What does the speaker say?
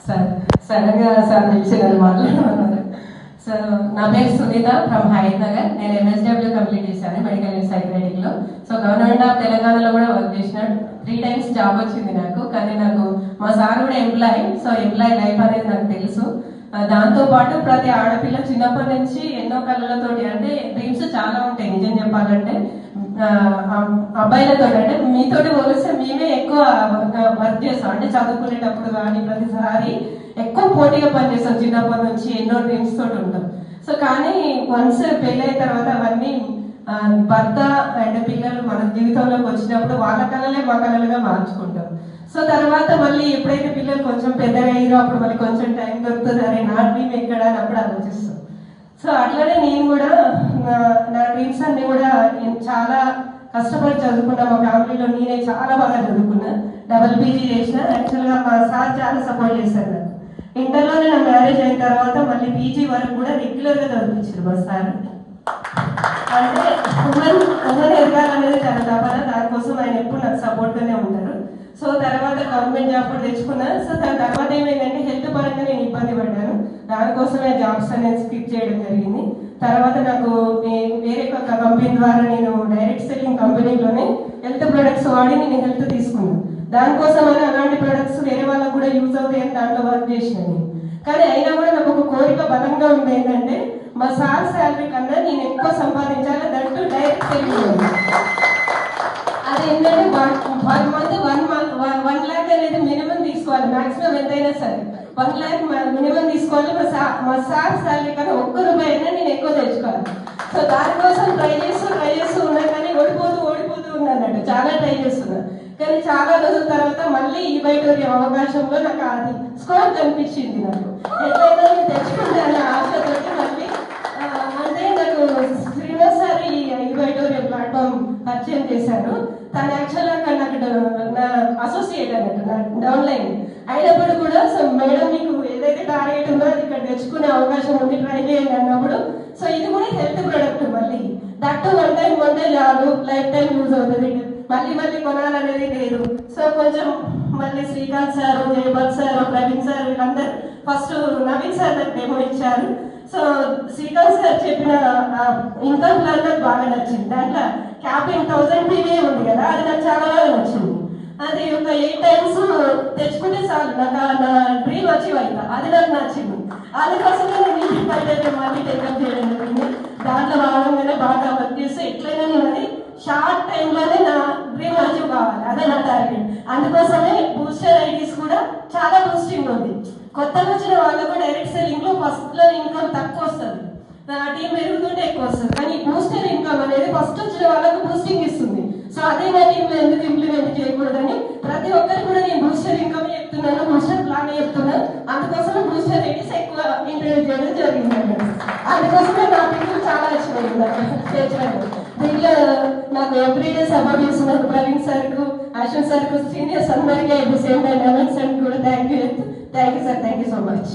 Sir సడన్గా sir పిలిచినారు మాట్లాడమన్నారు. So నా పేరు సునీత ఫ్రమ్ హైదరాబాద్. నేను MSW కంప్లీట్ చేశాను మెడికల్ అండ్ సైకాట్రిక్లో. సో గవర్నమెంట్ ఆఫ్ తెలంగాణలో కూడా వర్క్ చేసిన 3 times జాబ్ వచ్చింది నాకు. కానీ నాకు మా సార్ కూడా ఎంప్లాయీ. సో ఎంప్లాయీ లైఫ్ అనేది నాకు తెలుసు. దాంతో పాటు ప్రతి ఆడపిల్ల చిన్నప్పటి నుంచి ఎన్నో కళలతోటి, అంటే డ్రీమ్స్ చాలా ఉంటాయి నిజం చెప్పాలంటే. అబ్బాయిలతో అంటే మీతోటి పోలిస్తే మేమే ఎక్కువ వర్క్ చేస్తాం. అంటే చదువుకునేటప్పుడు కానీ ప్రతిసారి ఎక్కువ పోటీగా పనిచేస్తాం. చిన్నప్పటి నుంచి ఎన్నో డ్రీమ్స్ తోటి ఉంటాం. సో కానీ వన్స్ పెళ్ళి అయిన తర్వాత అవన్నీ భర్త అండ్ పిల్లలు మన జీవితంలోకి వచ్చినప్పుడు వాళ్ళ కళలే మా కళలుగా మార్చుకుంటాం. సో తర్వాత మళ్ళీ ఎప్పుడైతే పిల్లలు కొంచెం పెద్దగా అయ్యారో అప్పుడు మళ్ళీ కొంచెం టైం దొరుకుతుంది, అరే నా డ్రీమ్ ఎక్కడ అని అప్పుడు ఆలోచిస్తాం. సో అట్లనే నేను కూడా నా డ్రీమ్స్ అన్ని కూడా చాలా కష్టపడి చదువుకున్నా. మా ఫ్యామిలీలో నేనే చాలా బాగా చదువుకున్నా, డబుల్ PG చేసిన. యాక్చువల్గా మా సార్ చాలా సపోర్ట్ చేశారు నాకు. ఇంటర్లోనే నా మ్యారేజ్ అయిన తర్వాత మళ్ళీ PG వరకు కూడా రెగ్యులర్గా చదివించారు మా సార్. అంటే ఉమెన్ ఎదగాలనేది చాలా తపన, దానికోసం ఆయన ఎప్పుడు నాకు సపోర్ట్గానే ఉంటారు. సో తర్వాత గవర్నమెంట్ జాబ్ కూడా తెచ్చుకున్నా. సో దాని తర్వాత ఏమైందంటే హెల్త్ పరంగా నేను ఇబ్బంది పడ్డాను. దానికోసమే జాబ్స్ అనేది స్కిప్ చేయడం జరిగింది. తర్వాత నాకు వేరే ఒక కంపెనీ ద్వారా నేను డైరెక్ట్ సెల్లింగ్ కంపెనీలోనే హెల్త్ ప్రొడక్ట్స్ వాడి నేను హెల్త్ తీసుకున్నాను. దానికోసం అని అలాంటి ప్రొడక్ట్స్ వేరే వాళ్ళకు కూడా యూజ్ అవుతాయని దాంట్లో వర్క్ చేసినాను. కానీ అయినా కూడా నాకు ఒక కోరిక బలంగా ఉంది ఏంటంటే మా సార్ శాలరీ కన్నా నేను ఎక్కువ సంపాదించాలి, దాంట్లో డైరెక్ట్ సెల్లింగ్. అదేంటంటే 1 lakh అనేది మినిమం తీసుకోవాలి, మాక్సిమం ఎంతైనా సరే 1 lakh మినిమం తీసుకోవాలి. మా సార్ శాలరీ కన్నా ₹1 అయినా నేను ఎక్కువ తెచ్చుకోవాలి. సో దానికోసం ట్రై చేస్తూ ఉన్నా, కానీ ఓడిపోతూ ఉన్నా అన్నట్టు. చాలా ట్రై చేస్తున్నా, కానీ చాలా రోజుల తర్వాత మళ్ళీ ఈ బయట అవకాశంలో నాకు అది స్కోప్ కనిపించింది. నాకు ఎట్లయినా నేను తెచ్చుకుంటాను ఆశతోటి మళ్ళీ. అంటే నాకు శ్రీనివాస్ సార్ ఈ బయటోరియల్ ప్లాట్ఫామ్ పరిచయం చేశారు. తను యాక్చువల్గా నాకు నా అసోసియేట్ అన్నట్టు, నా డౌన్లైన్ అయినప్పుడు కూడా. సో మేడం మీకు ఏదైతే టార్గెట్ ఉందో అది ఇక్కడ తెచ్చుకునే అవకాశం ఉంది, ట్రై చేయండి అన్నప్పుడు. సో ఇది కూడా హెల్త్ ప్రొడక్ట్, మళ్ళీ దట్టు వన్ టైం చాలు, లైఫ్ టైం యూజ్ అవుతుంది, మళ్ళీ కొనాలనేది లేదు. సో కొంచెం మళ్ళీ Srikanth sir, Jaipal sir, Praveen sir వీళ్ళందరూ ఫస్ట్ నవీన్ సార్ నాకు డెమో ఇచ్చారు. సో శ్రీకాంత్ సార్ చెప్పిన ఇన్కమ్ ప్లాన్ నాకు బాగా నచ్చింది. దాంట్లో క్యాపింగ్ 1000 PVA ఉంది కదా, అది నాకు చాలా బాగా నచ్చింది. అది ఒక 8 times తెచ్చుకుంటే చాలు, నాకు నా డ్రీమ్ అచీవ్ అవుతా, అది నాకు నచ్చింది. అందుకోసమే నేను బయట మళ్ళీ టేకప్ చేయడం జరిగింది. దాంట్లో భాగంగానే బాగా వర్క్ చేస్తే ఎట్లయినా నేను అది షార్ట్ టైంలోనే నా డ్రీమ్ అచీవ్ కావాలి, అదే నా టార్గెట్. అందుకోసమే బూస్టర్ ఐడీస్ కూడా చాలా బూస్టింగ్ ఉంది. కొత్తగా వచ్చిన వాళ్ళకు డైరెక్ట్ సెల్లింగ్ లో ఫస్ట్ లో ఇన్కమ్ తక్కువ వస్తుంది, నా టీం పెరుగుతుంటే ఎక్కువ వస్తుంది. కానీ బూస్టర్ ఇన్కమ్ అనేది ఫస్ట్ వచ్చిన వాళ్ళకు బూస్టింగ్ ఇస్తుంది. సో అదే నా టీంలో ఎందుకు ఇంప్లిమెంట్ చేయకూడదని ప్రతి ఒక్కరికి కూడా నేను బూస్టర్ ఇన్కమ్ చెప్తున్నాను, బూస్టర్ ప్లాన్ చెప్తున్నాను. అందుకోసమే బూస్టర్ ఐడీస్ ఎక్కువ ఇంట్రడ్యూస్ చేయడం జరిగింది. అందుకోసమే నా టీం చాలా ఇష్టమైంది. దీంట్లో నాకు ఎవ్రీడే సపోర్ట్ చేస్తున్నారు ప్రవీణ్ సార్కు, అశ్విన్ సార్కు, సీనియర్స్ అందరికీ at the same time Anant సార్కి కూడా thank you sir, thank you so much.